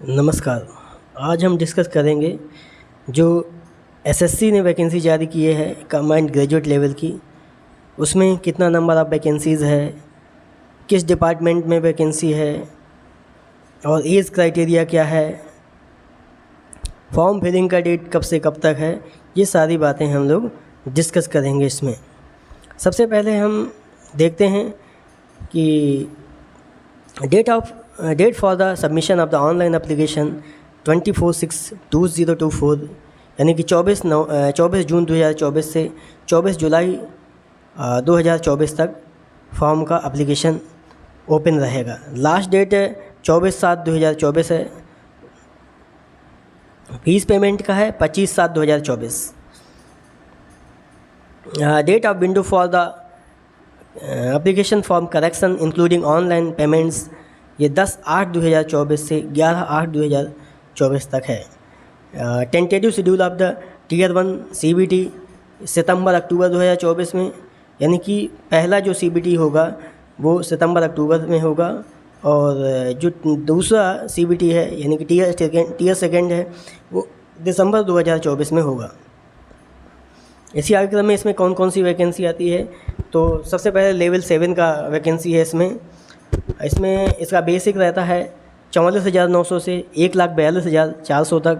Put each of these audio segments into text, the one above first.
नमस्कार। आज हम डिस्कस करेंगे जो एसएससी ने वैकेंसी जारी की है कंबाइंड ग्रेजुएट लेवल की, उसमें कितना नंबर ऑफ़ वैकेंसीज़ है, किस डिपार्टमेंट में वैकेंसी है और एज क्राइटेरिया क्या है, फॉर्म फिलिंग का डेट कब से कब तक है। ये सारी बातें हम लोग डिस्कस करेंगे इसमें। सबसे पहले हम देखते हैं कि date for the submission of the online application 24/6/2024 यानी कि 24 जून 2024 से 24 जुलाई 2024 तक फॉर्म का एप्लीकेशन ओपन रहेगा। लास्ट डेट 24/7/2024 है। फीस पेमेंट का है 25/7/2024। Date of window for the application form correction including online payments ये 10/8/2024 से 11/8/2024 तक है। Tentative schedule of the tier 1 CBT सितंबर-अक्टूबर 2024 में, यानी कि पहला जो CBT होगा वो सितंबर-अक्टूबर में होगा और जो दूसरा CBT है यानी कि टीयर सेकेंड है वो दिसंबर 2024 में होगा। इसी कार्यक्रम में इसमें कौन कौन सी वैकेंसी आती है, तो सबसे पहले लेवल 7 का वैकेंसी है। इसमें इसका बेसिक रहता है 44,900 से 1,42,400 तक।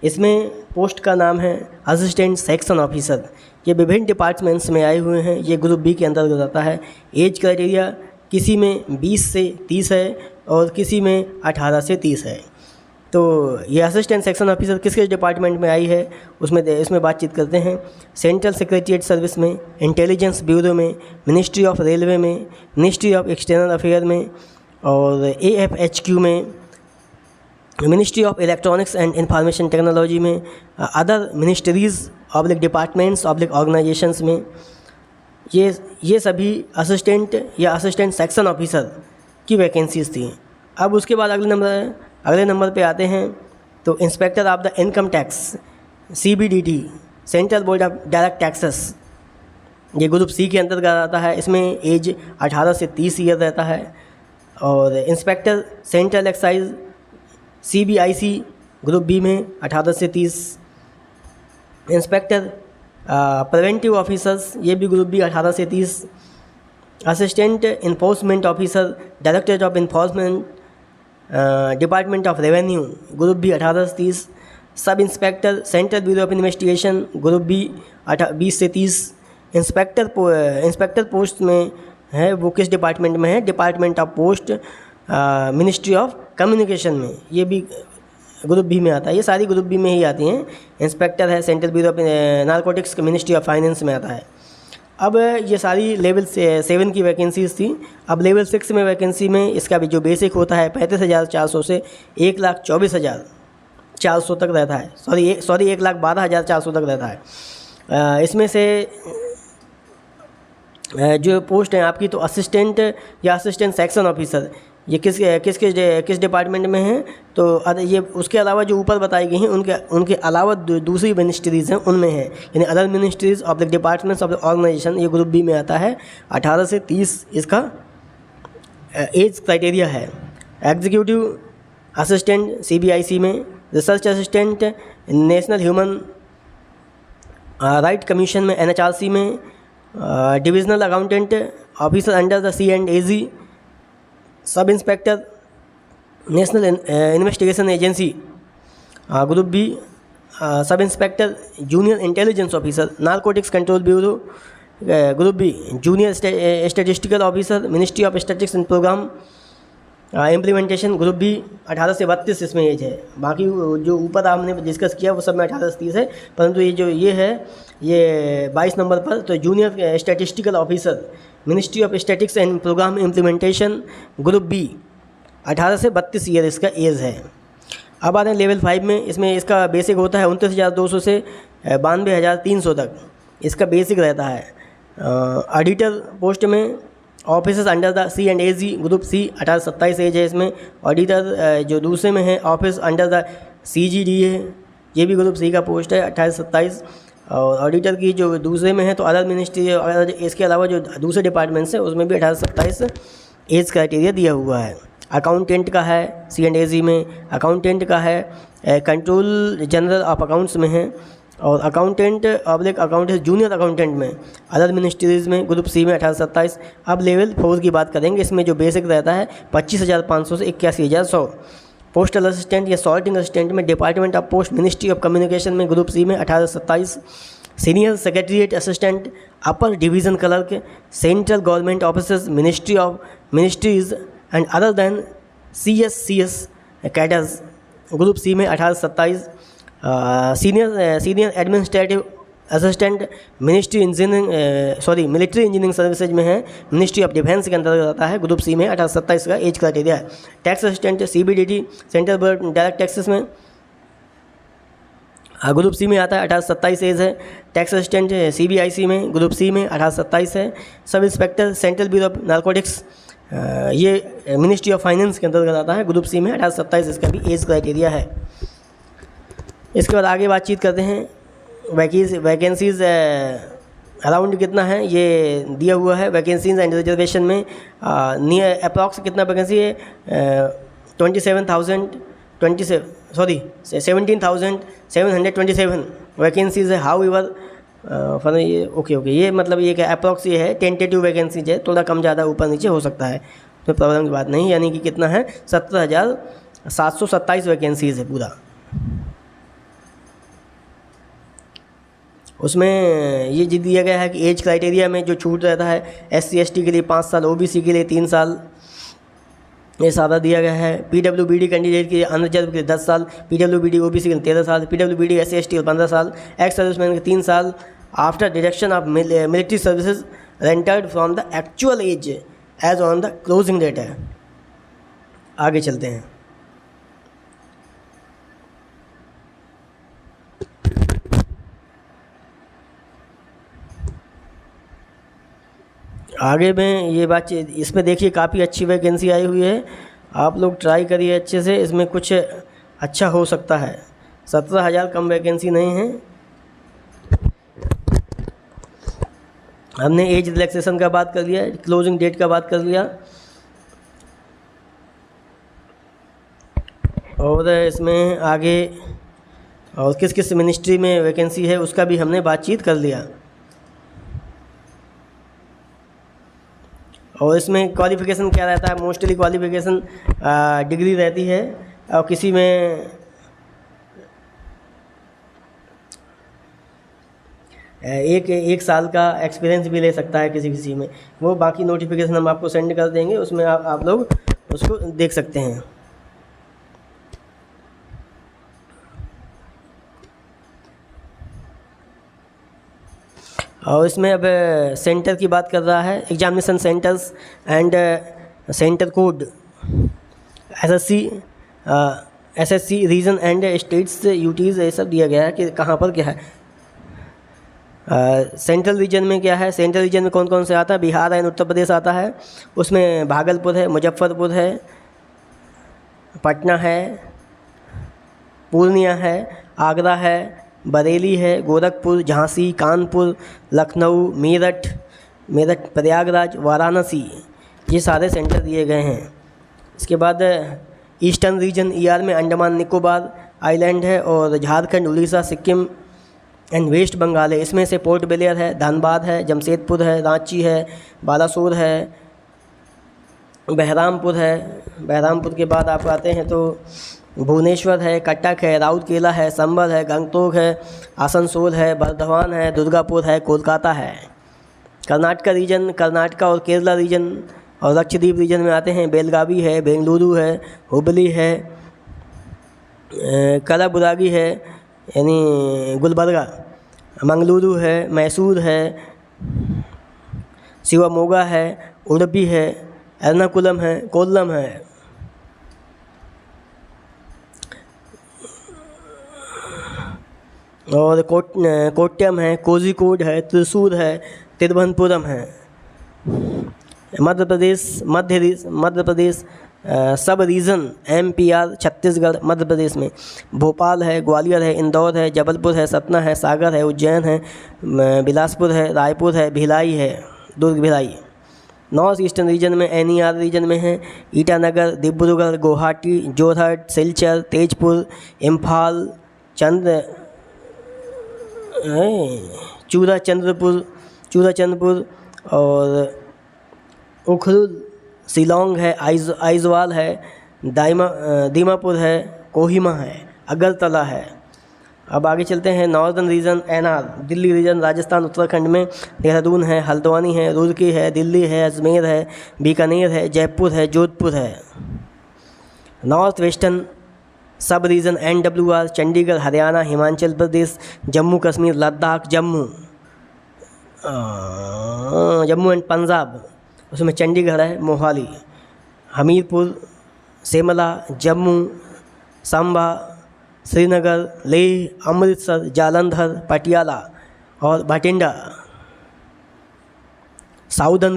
इसमें पोस्ट का नाम है असिस्टेंट सेक्शन ऑफिसर। ये विभिन्न डिपार्टमेंट्स में आए हुए हैं। ये ग्रुप बी के अंतर्गत आता है। एज क्राइटेरिया किसी में 20 से 30 है और किसी में 18 से 30 है। तो ये असिस्टेंट सेक्शन ऑफिसर किस किस डिपार्टमेंट में आई है इसमें बातचीत करते हैं। सेंट्रल सेक्रेटरीट सर्विस में, इंटेलिजेंस ब्यूरो में, मिनिस्ट्री ऑफ रेलवे में, मिनिस्ट्री ऑफ एक्सटर्नल अफेयर में और AFHQ में, ministry of electronics and information technology में, other ministries oblique departments oblique organisations में। ये सभी असिस्टेंट या असिस्टेंट सेक्शन ऑफिसर की वैकेंसीज़ थी। अब उसके बाद अगले नंबर पे आते हैं तो inspector of the income tax CBDT central board of direct taxes, ये ग्रुप सी के अंतर्गत आता है। इसमें एज 18 से 30 ईयर रहता है। और inspector central excise CBIC group B में 18 से 30। इंस्पेक्टर प्रिवेंटिव ऑफिसर्स ये भी ग्रुप बी 18 से 30। Assistant enforcement officer directorate of enforcement department of revenue group B 18 से 30। Sub inspector central bureau of investigation group B 20 से 30। इंस्पेक्टर पोस्ट में है वो किस डिपार्टमेंट में है, department of post ministry of communication में, ये भी ग्रुप बी में आता है। ये सारी ग्रुप बी में ही आती हैं। इंस्पेक्टर है central bureau of narcotics ministry of finance में आता है। अब ये सारी लेवल 7 की वैकेंसीज़ थी। अब लेवल 6 में वैकेंसी में इसका भी जो बेसिक होता है 35,400 से 1,24,400 तक रहता है। सॉरी 1,12,400 तक रहता है। इसमें से जो पोस्ट हैं आपकी, तो असिस्टेंट या असिस्टेंट सेक्शन ऑफिसर ये किस डिपार्टमेंट में है, तो ये उसके अलावा जो ऊपर बताई गई हैं उनके अलावा दूसरी मिनिस्ट्रीज़ हैं उनमें है, यानी other ministries of the departments of the organization, ये ग्रुप बी में आता है। 18 से 30 इसका एज क्राइटेरिया है। एग्जीक्यूटिव असिस्टेंट CBIC में, research assistant national human right commission में NHRC में, divisional accountant officer under the C&AG, sub inspector national investigation agency group B, sub inspector junior intelligence officer narcotics control bureau group B, junior statistical officer ministry of statistics and programme implementation group B 18 से 32 इसमें as है। बाकी जो ऊपर आपने discuss किया वो सब में 18 से 30 है, परंतु ये है 22 नंबर पर, तो junior statistical officer ministry of statistics and programme implementation group B 18 से 32 ईयर इसका एज है। अब आते हैं लेवल 5 में। इसमें इसका बेसिक होता है 29,200 से 92,300 तक इसका बेसिक रहता है। ऑडिटर पोस्ट में officers under the C&AG group C 18 से 27 एज है इसमें। ऑडिटर जो दूसरे में है ऑफिस अंडर द CGD है, ये भी ग्रुप सी का पोस्ट है 28 से 27। और ऑडिटर की जो दूसरे में है तो अदर मिनिस्ट्री और इसके अलावा जो दूसरे डिपार्टमेंट्स हैं उसमें भी 18 से 27 एज क्राइटेरिया दिया हुआ है। अकाउंटेंट का है C&AG में, अकाउंटेंट का है कंट्रोल जनरल ऑफ अकाउंट्स में है, और अकाउंटेंट अकाउंटेंट जूनियर अकाउंटेंट में अदर मिनिस्ट्रीज़ में ग्रुप सी में 1827। अब लेवल 4 की बात करेंगे, इसमें जो बेसिक रहता है 25,500 से 81,100। पोस्टल असिस्टेंट या सॉर्टिंग असिस्टेंट में department of post ministry of communication में ग्रुप सी में 1827। Senior secretariat assistant upper division clerk central government officers ministry of ministries and other than CS cadres group C में 1827। Senior administrative assistant ministry military engineering services में है, ministry of defence के अंतर्गत आता है, group C में 1827 का as criteria है। Tax assistant CBDT central board direct taxes में ग्रुप सी में आता है, 1827 एज है। टैक्स असिस्टेंट CBIC में ग्रुप सी में 1827 है। सब inspector central bureau of narcotics ये मिनिस्ट्री ऑफ फाइनेंस के अंतर्गत आता है, ग्रुप सी में 1827 इसका भी एज क्राइटेरिया है। इसके बाद आगे बातचीत करते हैं वैकेंसीज़ अराउंड कितना है ये दिया हुआ है। वैकेंसीज एंड रिजर्वेशन में नियर अप्रॉक्स कितना वैकेंसी है 17,727 वैकेंसीज़ है। हाउ एवर फॉर ये ओके ये मतलब ये क्या अप्रॉक्स ये है, टेंटेटिव वैकेंसीज है, थोड़ा कम ज़्यादा ऊपर नीचे हो सकता है, तो प्रॉब्लम की बात नहीं। यानी कि कितना है 17,727 वैकेंसीज़ है पूरा। उसमें ये जी दिया गया है कि एज क्राइटेरिया में जो छूट रहता है SC/ST के लिए 5 साल, OBC के लिए 3 साल, ये सारा दिया गया है। PWBD कैंडिडेट के लिए अनरिजर्व के लिए 10 साल, PWBD OBC के लिए 13 साल, PWBD SC/ST 15 साल, एक्स सर्विसमैन के 3 साल after deduction of military services rendered from the actual age age on the closing date है। आगे चलते हैं। आगे में ये बात इसमें देखिए काफ़ी अच्छी वैकेंसी आई हुई है, आप लोग ट्राई करिए अच्छे से, इसमें कुछ अच्छा हो सकता है। 17,000 कम वैकेंसी नहीं है। हमने एज रिलैक्सेशन का बात कर लिया, क्लोजिंग डेट का बात कर लिया, और इसमें आगे और किस किस मिनिस्ट्री में वैकेंसी है उसका भी हमने बातचीत कर लिया। और इसमें क्वालिफ़िकेशन क्या रहता है, मोस्टली क्वालिफ़िकेशन डिग्री रहती है, और किसी में एक साल का एक्सपीरियंस भी ले सकता है किसी में। वो बाकी नोटिफिकेशन हम आपको सेंड कर देंगे, उसमें आप लोग उसको देख सकते हैं। और इसमें अब सेंटर की बात कर रहा है, examination centres and centre code SSC region and states UTs ये सब दिया गया है कि कहाँ पर क्या है। सेंट्रल रीजन में क्या है, सेंट्रल रीजन में कौन कौन से आता है, बिहार एंड उत्तर प्रदेश आता है, उसमें भागलपुर है, मुजफ्फरपुर है, पटना है, पूर्णिया है, आगरा है, बरेली है, गोरखपुर, झांसी, कानपुर, लखनऊ, मेरठ प्रयागराज, वाराणसी, ये सारे सेंटर दिए गए हैं। इसके बाद ईस्टर्न रीजन ER में अंडमान निकोबार आइलैंड है, और झारखंड, उड़ीसा, सिक्किम एंड वेस्ट बंगाल है। इसमें से पोर्ट ब्लेयर है, धनबाद है, जमशेदपुर है, रांची है, बालासोर है, बहरामपुर है। बहरामपुर के बाद आप आते हैं तो भुवनेश्वर है, कटक है, राउरकेला है, संबल है, गंगटोक है, आसनसोल है, बर्धमान है, दुर्गापुर है, कोलकाता है। कर्नाटका रीजन, कर्नाटका और केरला रीजन और लक्षद्वीप रीजन में आते हैं बेलगावी है, बेंगलुरु है, हुबली है, कलाबुरागी है यानी गुलबर्गा, मंगलुरु है, मैसूर है, शिवमोगा है, उडुपी है, एर्नाकुलम है, कोल्लम है। और कोट्यम है, कोझिकोड है, त्रिशूर है, तिरुवनंतपुरम है। मध्य प्रदेश सब रीजन MPR छत्तीसगढ़ मध्य प्रदेश में भोपाल है, ग्वालियर है, इंदौर है, जबलपुर है, सतना है, सागर है, उज्जैन है, बिलासपुर है, रायपुर है, भिलाई है, Durg Bhilai. North eastern region में NER रीजन में है ईटानगर, डिब्रूगढ़, गुवाहाटी, जोरहट, सिलचर, तेजपुर, इम्फाल, चूराचंदपुर और उखरुल, शिलोंग है, आइजवाल है, दीमापुर है, कोहिमा है, अगरतला है। अब आगे चलते हैं northern region NR, Delhi region, Rajasthan, Uttarakhand में देहरादून है, हल्द्वानी है, रुड़की है, दिल्ली है, अजमेर है, बीकानेर है, जयपुर है, जोधपुर है। North western sub region NWR, Chandigarh, Haryana, Himachal Pradesh, Jammu Kashmir, Ladakh, Jammu and Punjab, उसमें चंडीगढ़ है, मोहाली, हमीरपुर, शिमला, जम्मू, सांबा, श्रीनगर, लेह, अमृतसर, जालंधर, पटियाला और भटिंडा। साउदर्न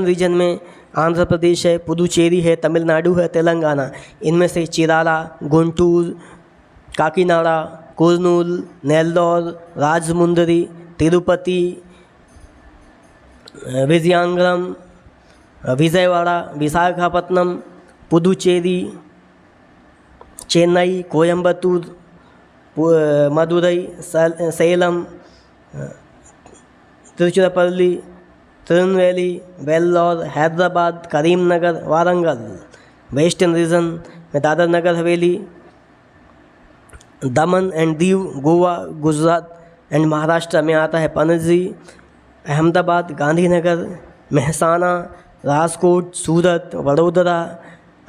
रीजन में आंध्र प्रदेश है, पुदुचेरी है, तमिलनाडु है, तेलंगाना। इनमें से चिराला, गुंटूर, काकीनाडा, कुर्नूल, नेल्लोर, राजमुंदरी, तिरुपति, विजयनगरम, विजयवाड़ा, विशाखापत्तनम, पुदुचेरी, चेन्नई, कोयम्बतूर, मदुरई, सेलम, तिरुचिरापल्ली, तिरुनेलवेली, वेल्लोर, हैदराबाद, करीमनगर, वारंगल। वेस्टर्न रीजन में दादर नगर हवेली, दमन एंड दीव, गोवा, गुजरात एंड महाराष्ट्र में आता है पणजी, अहमदाबाद, गांधीनगर, मेहसाना, राजकोट, सूरत, वडोदरा,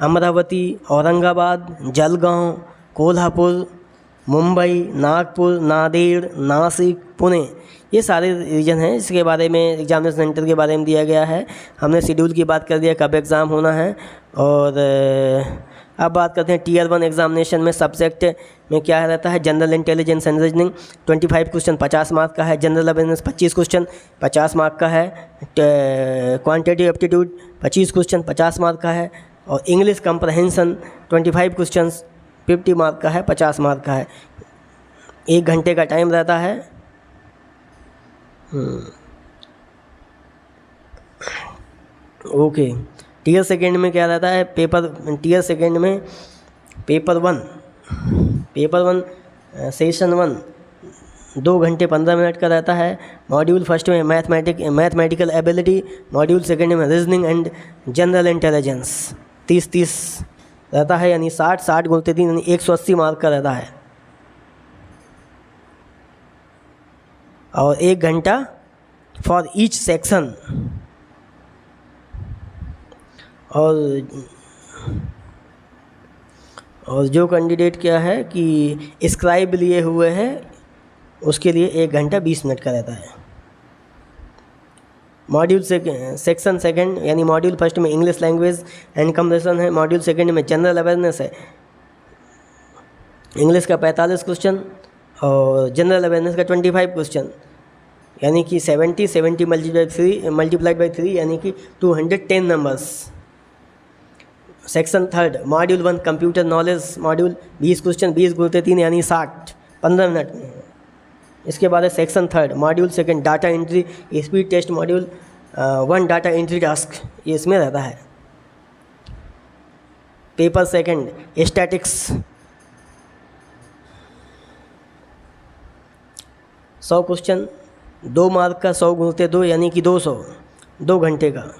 अमरावती, औरंगाबाद, जलगांव, कोल्हापुर, मुंबई, नागपुर, नांदेड़, नासिक, पुणे। ये सारे रीजन हैं। इसके बारे में एग्जामिनेशन सेंटर के बारे में दिया गया है। हमने शेड्यूल की बात कर दिया, कब एग्ज़ाम होना है। और अब बात करते हैं टीयर 1 एग्जामिनेशन में सब्जेक्ट में क्या रहता है। General intelligence and reasoning 25 question 50 mark का है। जनरल अवेयरनेस 25 क्वेश्चन 50 मार्क का है। क्वांटिटेटिव एप्टीट्यूड 25 क्वेश्चन 50 मार्क का है। और इंग्लिश कंप्रहेंशन 25 क्वेश्चन 50 मार्क का है, 50 मार्क का है। 1 घंटे का टाइम रहता है। ओके, टीयर सेकेंड में क्या रहता है। टीयर सेकेंड में पेपर वन सेशन 1 2 घंटे 15 मिनट का रहता है। मॉड्यूल फर्स्ट में मैथमेटिकल एबिलिटी, मॉड्यूल सेकेंड में रीजनिंग एंड जनरल इंटेलिजेंस 30 रहता है, यानी 60 गुणते 3 यानी 180 मार्क का रहता है। और 1 घंटा फॉर ईच सेक्शन। और जो कैंडिडेट क्या है कि स्क्राइब लिए हुए हैं उसके लिए 1 घंटा 20 मिनट का रहता है। मॉड्यूल सेक्शन सेकंड यानी मॉड्यूल फर्स्ट में इंग्लिश लैंग्वेज एंड कम्युनिकेशन है। मॉड्यूल सेकंड में जनरल अवेयरनेस है। इंग्लिश का 45 क्वेश्चन और जनरल अवेयरनेस का 25 क्वेश्चन, यानी कि 70 मल्टीप्लाइड बाई 3 यानी कि 210 numbers. Section third module 1 computer knowledge module 20 question 20 गुणते 3 यानी 60 15 मिनट में है। इसके बाद है section third module second data entry speed test module 1 data entry task, ये इसमें रहता है। Paper second statics 100 question 2 mark का 100 गुणते 2 यानी कि 200 2 घंटे का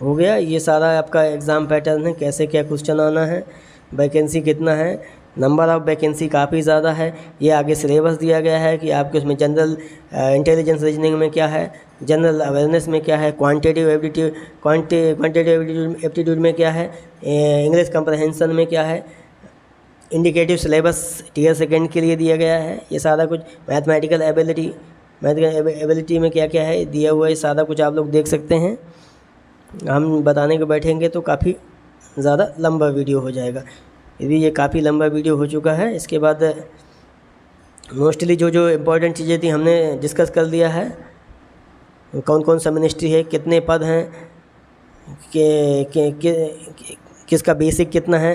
हो गया। ये सारा आपका एग्ज़ाम पैटर्न है, कैसे क्या क्वेश्चन आना है, वैकेंसी कितना है, नंबर ऑफ़ वैकेंसी काफ़ी ज़्यादा है। ये आगे सिलेबस दिया गया है कि आपके उसमें जनरल इंटेलिजेंस रीजनिंग में क्या है, जनरल अवेयरनेस में क्या है, क्वांटिटेटिव एप्टीट्यूड में क्या है, इंग्लिश कंप्रहेंशन में क्या है, इंडिकेटिव सिलेबस टीयर सेकंड के लिए दिया गया है। ये सारा कुछ मैथमेटिकल एबिलिटी में क्या क्या है दिया हुआ है, सारा कुछ आप लोग देख सकते हैं। हम बताने को बैठेंगे तो काफ़ी ज़्यादा लंबा वीडियो हो जाएगा, यदि ये काफ़ी लंबा वीडियो हो चुका है। इसके बाद मोस्टली जो इम्पोर्टेंट चीज़ें थी हमने डिस्कस कर लिया है। कौन कौन सा मिनिस्ट्री है, कितने पद हैं, किसका बेसिक कितना है,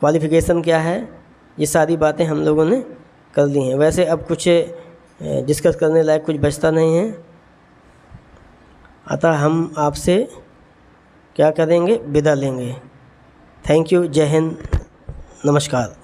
क्वालिफ़िकेशन क्या है, ये सारी बातें हम लोगों ने कर ली हैं। वैसे अब कुछ डिस्कस करने लायक कुछ बचता नहीं है। अतः हम आपसे क्या करेंगे, विदा लेंगे। थैंक यू, जय हिंद, नमस्कार।